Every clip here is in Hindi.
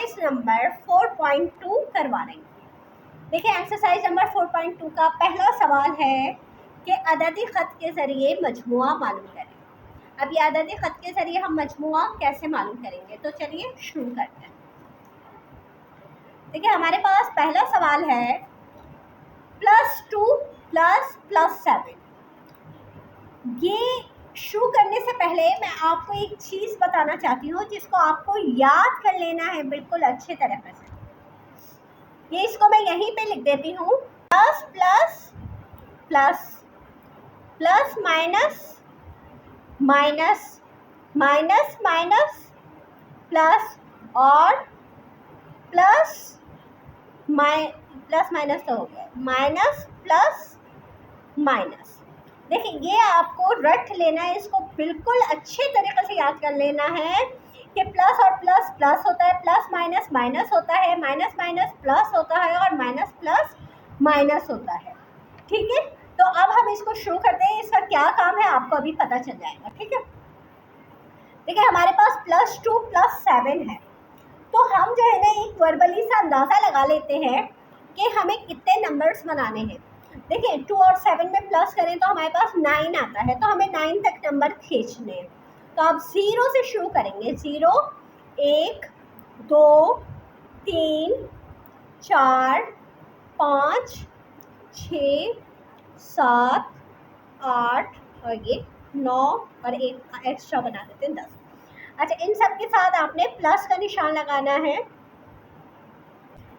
एक्सरसाइज नंबर 4.2 करवा रही हूँ। देखिए एक्सरसाइज नंबर 4.2 का पहला सवाल है कि अददी ख़त के ज़रिए मजमुआ मालूम करें। अब ये अददी ख़त के ज़रिए हम मजमुआ कैसे मालूम करेंगे, तो चलिए शुरू करते हैं। देखिए हमारे पास पहला सवाल है +2 + +7। ये शुरू करने से पहले मैं आपको एक चीज़ बताना चाहती हूँ जिसको आपको याद कर लेना है बिल्कुल अच्छे तरीके से। ये इसको मैं यहीं पे लिख देती हूँ, plus plus plus plus minus minus minus minus plus और प्लस माइनस तो हो गया, माइनस प्लस माइनस। देखिए ये आपको रट लेना है, इसको बिल्कुल अच्छे तरीके से याद कर लेना है कि प्लस और प्लस प्लस होता है, प्लस माइनस माइनस होता है, माइनस माइनस प्लस होता है और माइनस प्लस माइनस होता है। ठीक है, तो अब हम इसको शुरू करते हैं। इसका क्या काम है आपको अभी पता चल जाएगा। ठीक है, देखिए हमारे पास +2 + 7 है, तो हम जो है ना एक वर्बली सा अंदाज़ा लगा लेते हैं कि हमें कितने नंबर्स बनाने हैं। देखिए 2 और 7 में प्लस करें तो हमारे पास 9 आता है, तो हमें 9 तक नंबर खींचने हैं। तो आप 0 से शुरू करेंगे। 0 1 2 3 4 5 6 7 8 और ये 9 और एक एक्स्ट्रा बना देते हैं 10। अच्छा, इन सब के साथ आपने प्लस का निशान लगाना है।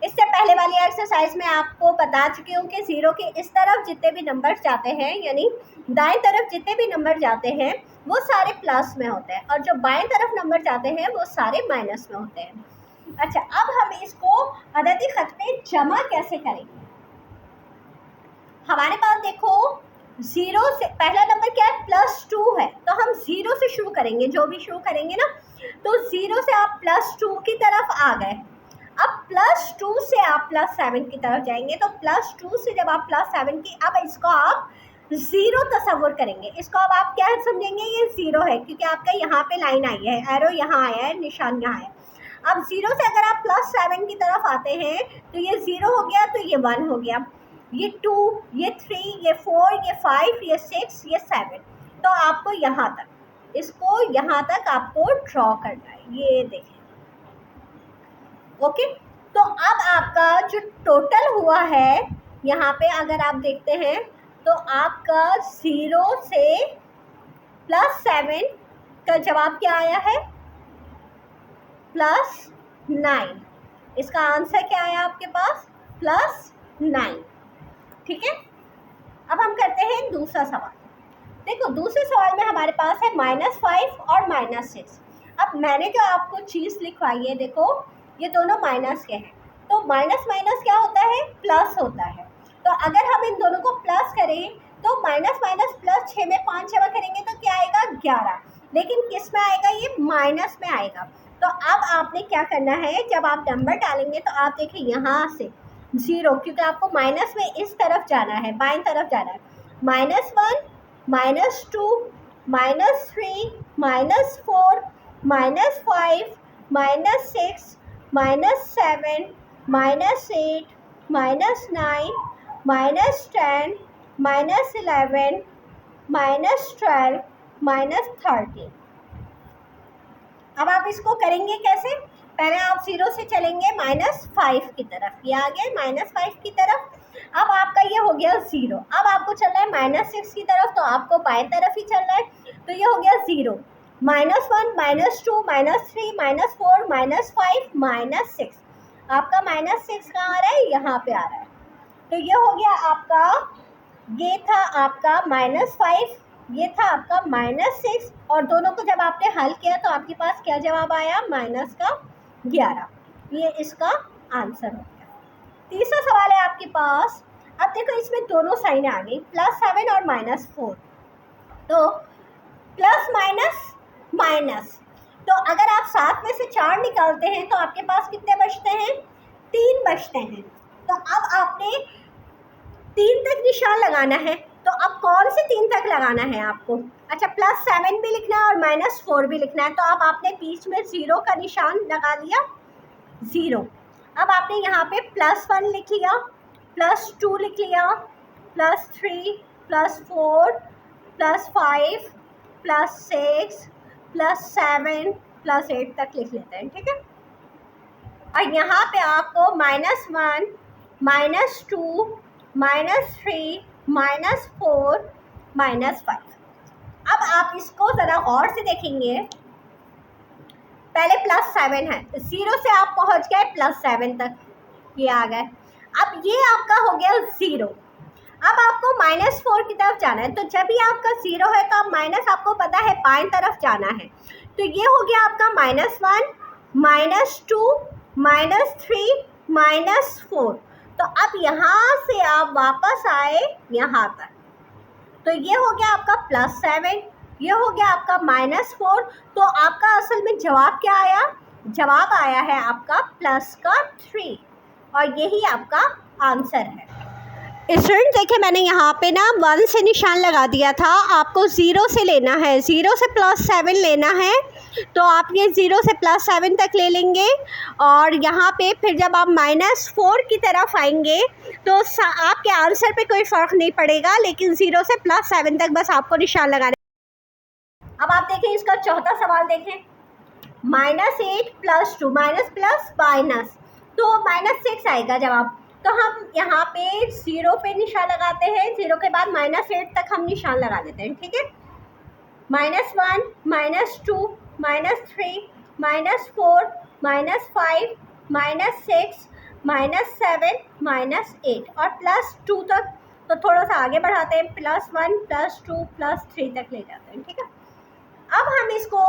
इससे पहले वाली एक्सरसाइज में आपको बता चुकी हूँ कि 0 के इस तरफ जितने भी नंबर जाते हैं, यानी दाएं तरफ जितने भी नंबर जाते हैं वो सारे प्लस में होते हैं और जो बाएं तरफ नंबर जाते हैं वो सारे माइनस में होते हैं। अच्छा, अब हम इसको अददी ख़त में जमा कैसे करेंगे। हमारे पास देखो 0 से पहला नंबर क्या है, +2 है, तो हम 0 से शुरू करेंगे। जो भी शुरू करेंगे ना, तो 0 से आप +2 की तरफ आ गए। अब +2 से आप +7 की तरफ जाएंगे, तो +2 से जब आप +7 की, अब इसको आप 0 तस्वुर करेंगे। इसको अब आप क्या समझेंगे, ये 0 है क्योंकि आपका यहाँ पे लाइन आई है, एरो यहाँ आया है, निशान यहाँ है। अब 0 से अगर आप +7 की तरफ आते हैं तो ये 0 हो गया, तो ये 1 हो गया, ये 2, ये 3, ये 4, ये 5, ये 6, ये 7। तो आपको यहाँ तक, इसको यहाँ तक आपको ड्रॉ करना है। ये देखें, ओके। तो अब आपका जो टोटल हुआ है यहाँ पे अगर आप देखते हैं तो आपका 0 से +7 का जवाब क्या आया है, +9। इसका आंसर क्या आया आपके पास, +9। ठीक है, अब हम करते हैं दूसरा सवाल। देखो दूसरे सवाल में हमारे पास है -5 और -6। अब मैंने जो आपको चीज़ लिखवाई है, देखो ये दोनों माइनस के हैं, तो माइनस माइनस क्या होता है, प्लस होता है। तो अगर हम इन दोनों को प्लस करें तो माइनस माइनस प्लस 6 में 5 जमा करेंगे तो क्या आएगा, 11। लेकिन किस में आएगा, ये माइनस में आएगा। तो अब आपने क्या करना है, जब आप नंबर डालेंगे तो आप देखिए यहाँ से 0, क्योंकि आपको माइनस में इस तरफ जाना है, बाएं तरफ जाना है। -1 -2 -3 -4 -5 -6 -7 -8 -9 -10 -11 -12 -13। अब आप इसको करेंगे कैसे, पहले आप 0 से चलेंगे -5 की तरफ, ये आ गया -5 की तरफ। अब आपका ये हो गया 0। अब आपको चल रहा है -6 की तरफ, तो आपको बाएं तरफ ही चल रहा है, तो ये हो गया 0 -1 -2 -3 -4 -5 -6। आपका -6 कहाँ आ रहा है, यहाँ पे आ रहा है। तो ये हो गया आपका, ये था आपका -5, ये था आपका -6, और दोनों को जब आपने हल किया तो आपके पास क्या जवाब आया, -11। ये इसका आंसर हो गया। तीसरा सवाल है आपके पास। अब देखो इसमें दोनों साइन आ गई, +7 और -4, तो प्लस माइनस माइनस, तो अगर आप 7 में से 4 निकालते हैं तो आपके पास कितने बचते हैं, 3 बचते हैं। तो अब आपने 3 तक निशान लगाना है, तो अब कौन से 3 तक लगाना है आपको, अच्छा +7 भी लिखना है और -4 भी लिखना है। तो अब आपने बीच में 0 का निशान लगा दिया, ज़ीरो। अब आपने यहाँ पे +1 लिख लिया, +2 लिख लिया, +3, +4, +5, +6, +7, +8 तक लिख लेते हैं, ठीक है। और यहाँ पे आपको -1, -2, -3, -4, -5। अब आप इसको ज़रा गौर से देखेंगे, पहले +7 है, 0 से आप पहुँच गए +7 तक, ये आ गए। अब ये आपका हो गया 0। अब आपको -4 की तरफ जाना है, तो जब भी आपका 0 है तो आप माइनस, आपको पता है बाएं तरफ जाना है, तो ये हो गया आपका -1, -2, -3, -4। तो अब यहाँ से आप वापस आए यहाँ तक, तो ये हो गया आपका +7, ये हो गया आपका -4। तो आपका असल में जवाब क्या आया? जवाब आया है आपका +3, और यही आपका आंसर है। स्टूडेंट देखिए, मैंने यहाँ पे ना 1 से निशान लगा दिया था, आपको 0 से लेना है, 0 से +7 लेना है, तो आप ये 0 से +7 तक ले लेंगे। और यहाँ पे फिर जब आप -4 की तरफ आएंगे तो आपके आंसर पे कोई फ़र्क नहीं पड़ेगा, लेकिन 0 से +7 तक बस आपको निशान लगाना। अब आप देखें इसका चौथा सवाल देखें, -8 + 2, माइनस प्लस माइनस, तो -6 आएगा जवाब। तो हम यहाँ पे 0 पे निशान लगाते हैं, 0 के बाद -8 तक हम निशान लगा देते हैं, ठीक है। -1, -2, -3, -4, -5, -6, -7, -8 और +2 तक, तो थोड़ा सा आगे बढ़ाते हैं, +1, +2, +3 तक ले जाते हैं, ठीक है। अब हम इसको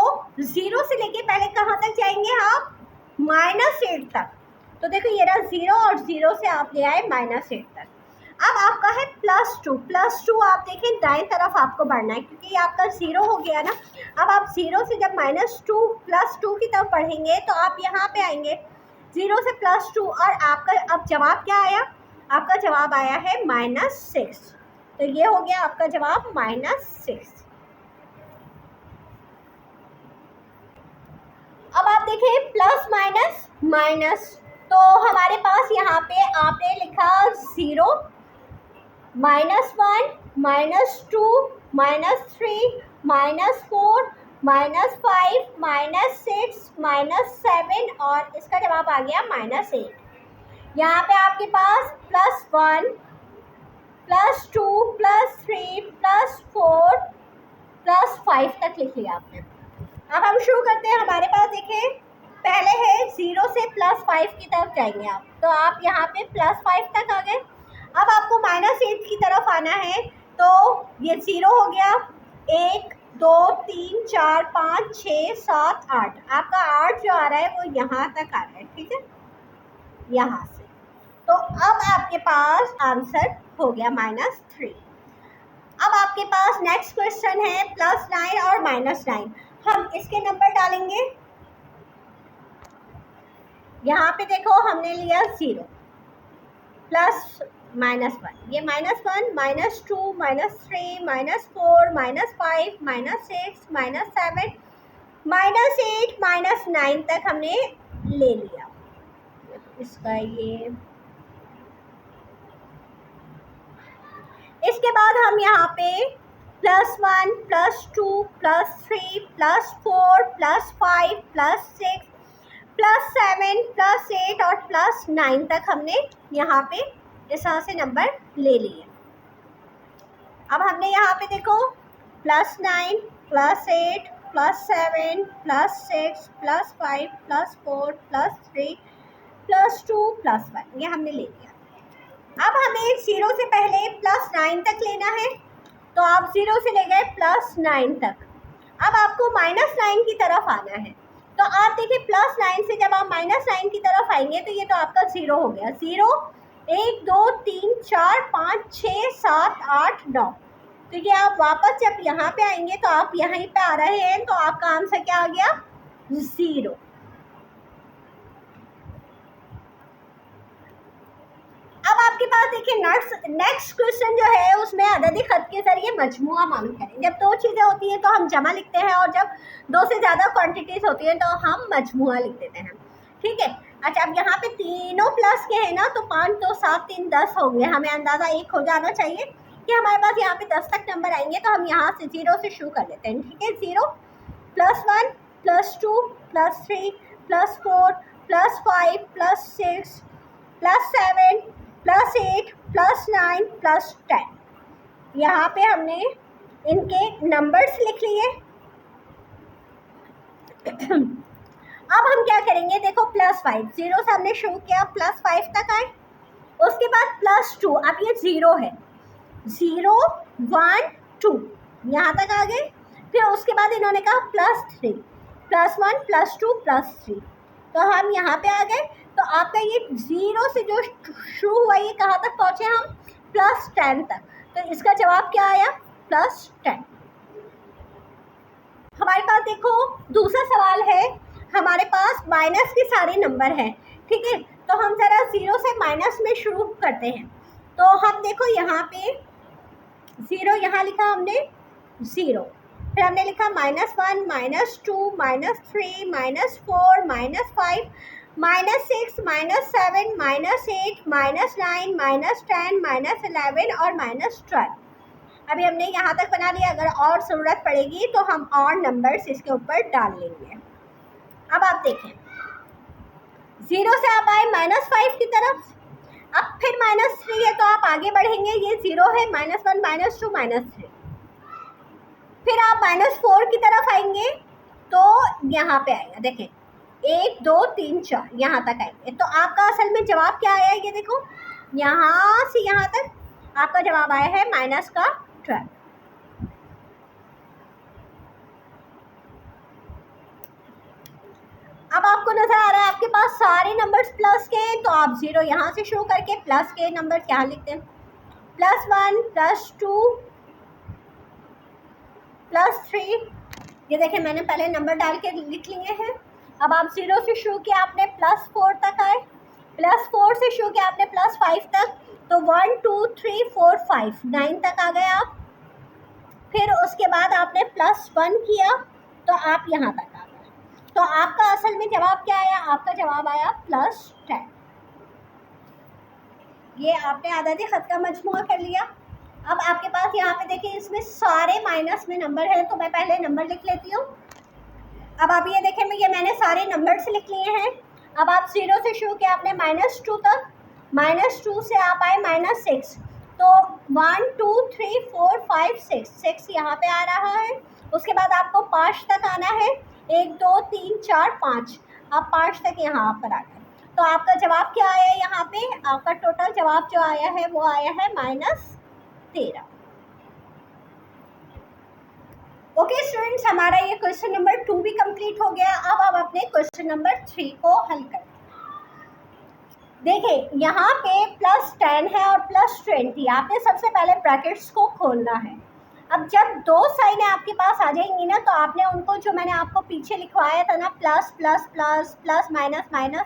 0 से लेके पहले कहाँ तक जाएंगे आप? -8 तक। तो देखो ये रहा 0, और 0 से आप ले आए -8 तक। अब आपका है +2 आप देखें दाएं तरफ आपको बढ़ना है, क्योंकि ये आपका 0 हो गया ना। अब आप 0 से जब +2 की तरफ बढ़ेंगे तो आप यहाँ पे आएंगे 0 से +2, और आपका अब जवाब क्या आया? आपका जवाब आया है -6। तो ये हो गया आपका जवाब -6। अब आप देखें प्लस माइनस माइनस, तो हमारे पास यहाँ पे आपने लिखा 0, -1, -2, -3, -4, -5, -6, -7, और इसका जवाब आ गया -8। यहाँ पे आपके पास +1, +2, +3, +4, +5 तक लिख लिया आपने। अब हम शुरू करते हैं। हमारे पास देखिए पहले है 0 से +5 की तरफ जाएंगे आप, तो आप यहाँ पे +5 तक आ गए। अब आपको -8 की तरफ आना है, तो ये 0 हो गया, 1, 2, 3, 4, 5, 6, 7, 8, आपका 8 जो आ रहा है वो यहाँ तक आ रहा है, ठीक है, यहाँ से। तो अब आपके पास आंसर हो गया -3। अब आपके पास नेक्स्ट क्वेश्चन है +9 और -9। हम इसके नंबर डालेंगे। यहाँ पे देखो हमने लिया 0 +, -1, ये -1, -2, -3, -4, -5, -6, -7, -8, -9 तक हमने ले लिया। इसका ये, इसके बाद हम यहाँ पे +1, +2, +3, +4, +5, +6, +7, +8 और +9 तक हमने यहाँ पे इस तरह से नंबर ले लिए। अब हमने यहाँ पे देखो +9, +8, +7, +6, +5, +4, +3, +2, +1, ये हमने ले लिया। अब हमें 0 से पहले +9 तक लेना है, तो आप 0 से ले गए +9 तक। अब आपको -9 की तरफ आना है, तो आप देखिए +9 से जब आप -9 की तरफ आएंगे तो ये तो आपका 0 हो गया। 0, 1, 2, 3, 4, 5, 6, 7, 8, 9। तो ये आप वापस जब यहाँ पे आएंगे तो आप यहीं पे आ रहे हैं, तो आपका आंसर क्या आ गया? 0। अब आपके पास देखिए नेक्स्ट क्वेश्चन जो है उसमें अददी खत के जरिए मजमुआ मालूम करें। जब दो चीज़ें होती हैं तो हम जमा लिखते हैं, और जब दो से ज़्यादा क्वांटिटीज़ होती हैं तो हम मजमुआ लिख देते हैं। ठीक है। अच्छा, अब यहाँ पे तीनों प्लस के हैं ना, तो 5 2 7 3 10 होंगे। हमें अंदाज़ा एक हो जाना चाहिए कि हमारे पास यहाँ पे 10 तक नंबर आएंगे। तो हम यहाँ से 0 से शुरू कर लेते हैं। ठीक है, 0 +1 +2 +3 +4 +5 +6 +7 +8 +9 +10। यहाँ पे हमने इनके नंबर्स लिख लिए। अब हम क्या करेंगे, देखो +5, 0 से हमने शुरू किया, +5 तक आए। उसके बाद +2, अब ये 0 है, 0 1 2 यहाँ तक आ गए। फिर उसके बाद इन्होंने कहा +3 +1 +2 +3, तो हम यहाँ पे आ गए। तो आपका ये 0 से जो शुरू हुआ ये कहाँ तक पहुँचे हम, +10 तक। तो इसका जवाब क्या आया, +10। हमारे पास देखो दूसरा सवाल है, हमारे पास माइनस के सारे नंबर हैं। ठीक है, तो हम ज़रा 0 से माइनस में शुरू करते हैं। तो हम देखो यहाँ पे 0 यहाँ लिखा हमने 0, फिर हमने लिखा -1 -2 -3 -4 -5 -6 -7 -8 -9 -10 -11 और -12। अभी हमने यहाँ तक बना लिया। अगर और ज़रूरत पड़ेगी तो हम और नंबर्स इसके ऊपर डाल लेंगे। अब आप देखें, 0 से आप आए -5 की तरफ, अब फिर -3 है तो आप आगे बढ़ेंगे। ये 0 है, -1 -2 -3, फिर आप -4 की तरफ आएंगे तो यहाँ पे आएगा, देखें 1 2 3 4 यहाँ तक आएंगे। तो आपका असल में जवाब क्या आया है, ये देखो यहाँ से यहाँ तक आपका जवाब आया है -12। अब आपको नजर आ रहा है आपके पास सारे नंबर्स प्लस के हैं, तो आप 0 यहाँ से शुरू करके प्लस के नंबर्स यहाँ लिखते हैं। +1 +2 +3, ये देखें मैंने पहले नंबर डाल के लिख लिए हैं। अब आप 0 से शुरू किया आपने, +4 तक आए, +4 से शुरू किया आपने +5 तक, तो 1 2 3 4 5 9 तक आ गए आप। फिर उसके बाद आपने +1 किया तो आप यहाँ तक आ गए। तो आपका असल में जवाब क्या आया, आपका जवाब आया +10। ये आपने आदत खत का मजमुआ कर लिया। अब आपके पास यहाँ पे देखिए इसमें सारे माइनस में नंबर है, तो मैं पहले नंबर लिख लेती हूँ। अब आप ये देखें, ये मैंने सारे नंबर्स लिख लिए हैं। अब आप 0 से शुरू किया आपने -2 तक, -2 से आप आए -6, तो 1 2 3 4 5 6 यहाँ पे आ रहा है। उसके बाद आपको 5 तक आना है, 1 2 3 4 5, आप 5 तक यहाँ पर आ गए। तो आपका जवाब क्या आया यहाँ पे, आपका टोटल जवाब जो आया है वो आया है -13। ओके स्टूडेंट्स, हमारा ये क्वेश्चन नंबर 2 भी कंप्लीट हो गया। अब हम अपने क्वेश्चन नंबर 3 को हल करते हैं। देखिए यहाँ पे +10 है और +20, आपने सबसे पहले ब्रैकेट्स को खोलना है। अब जब दो साइनें आपके पास आ जाएंगी ना, तो आपने उनको जो मैंने आपको पीछे लिखवाया था ना, plus plus plus plus minus minus,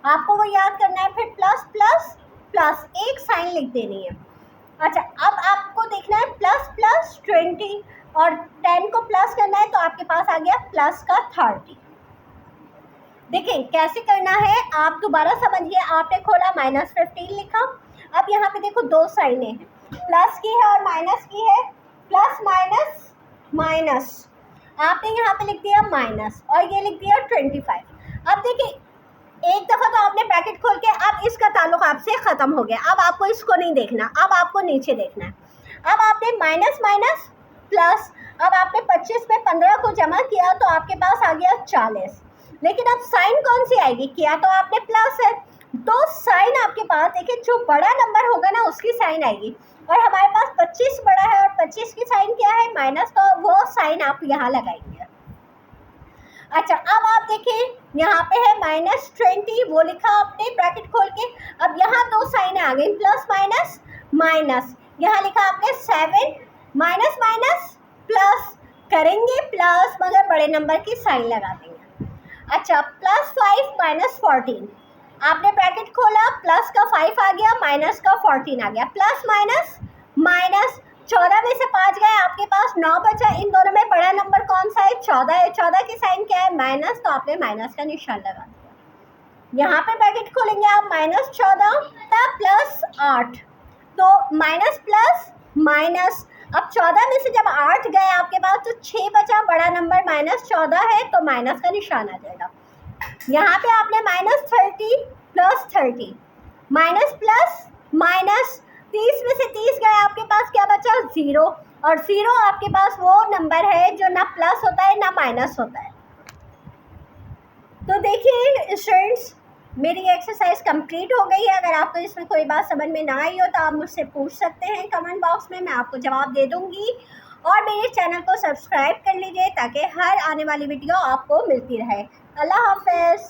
आपको वो याद करना है। फिर प्लस प्लस प्लस एक साइन लिख देनी है। अच्छा, अब आपको देखना है प्लस प्लस 20 और 10 को प्लस करना है, तो आपके पास आ गया प्लस का 30। देखें कैसे करना है, आप दोबारा समझिए। आपने खोला -15 लिखा। अब यहाँ पे देखो दो साइनें हैं, प्लस की है और माइनस की है। प्लस माइनस माइनस, आपने यहाँ पे लिख दिया माइनस और ये लिख दिया 25। अब देखिए एक दफ़ा तो आपने ब्रैकेट खोल के, अब इसका ताल्लुक आपसे ख़त्म हो गया। अब आपको इसको नहीं देखना, अब आपको नीचे देखना है। अब आपने माइनस माइनस प्लस, अब आपने 25 में 15 को जमा किया तो आपके पास आ गया 40। लेकिन अब साइन कौन सी आएगी, किया तो आपने प्लस है, तो साइन आपके पास देखिए जो बड़ा नंबर होगा ना उसकी साइन आएगी। और हमारे पास 25 बड़ा है और 25 की साइन क्या है, माइनस, तो वो साइन आप यहाँ लगाएंगे। अच्छा, अब आप देखें यहाँ पे है -20, वो लिखा आपने ब्रैकेट खोल के। अब यहाँ दो साइन आ गई, प्लस माइनस माइनस, यहाँ लिखा आपने 7, माइनस माइनस प्लस करेंगे प्लस, मगर बड़े नंबर की साइन लगा देंगे। अच्छा, +5 -14, आपने ब्रैकेट खोला, प्लस का 5 आ गया, माइनस का 14 आ गया। प्लस माइनस माइनस, 14 में से 5 गए, आपके पास 9 बचा। इन दोनों में बड़ा नंबर कौन सा है, 14 है। 14 की साइन क्या है, माइनस, तो आपने माइनस का निशान लगा दिया। यहाँ पे ब्रैकेट खोलेंगे आप -14 प्लस 8, तो माइनस प्लस माइनस। अब 14 में से जब 8 गए आपके पास तो 6 बचा, बड़ा नंबर -14 है तो माइनस का निशान आ जाएगा। यहाँ पे आपने -30 प्लस 30, माइनस प्लस माइनस, 30 में से 30 गए आपके पास क्या बचा 0, और 0 आपके पास वो नंबर है जो ना प्लस होता है ना माइनस होता है। तो देखिए स्टूडेंट्स, मेरी एक्सरसाइज कंप्लीट हो गई है। अगर आपको इसमें कोई बात समझ में ना आई हो तो आप मुझसे पूछ सकते हैं कमेंट बॉक्स में, मैं आपको जवाब दे दूंगी। और मेरे चैनल को सब्सक्राइब कर लीजिए ताकि हर आने वाली वीडियो आपको मिलती रहे। अल्लाह हाफ़िज़।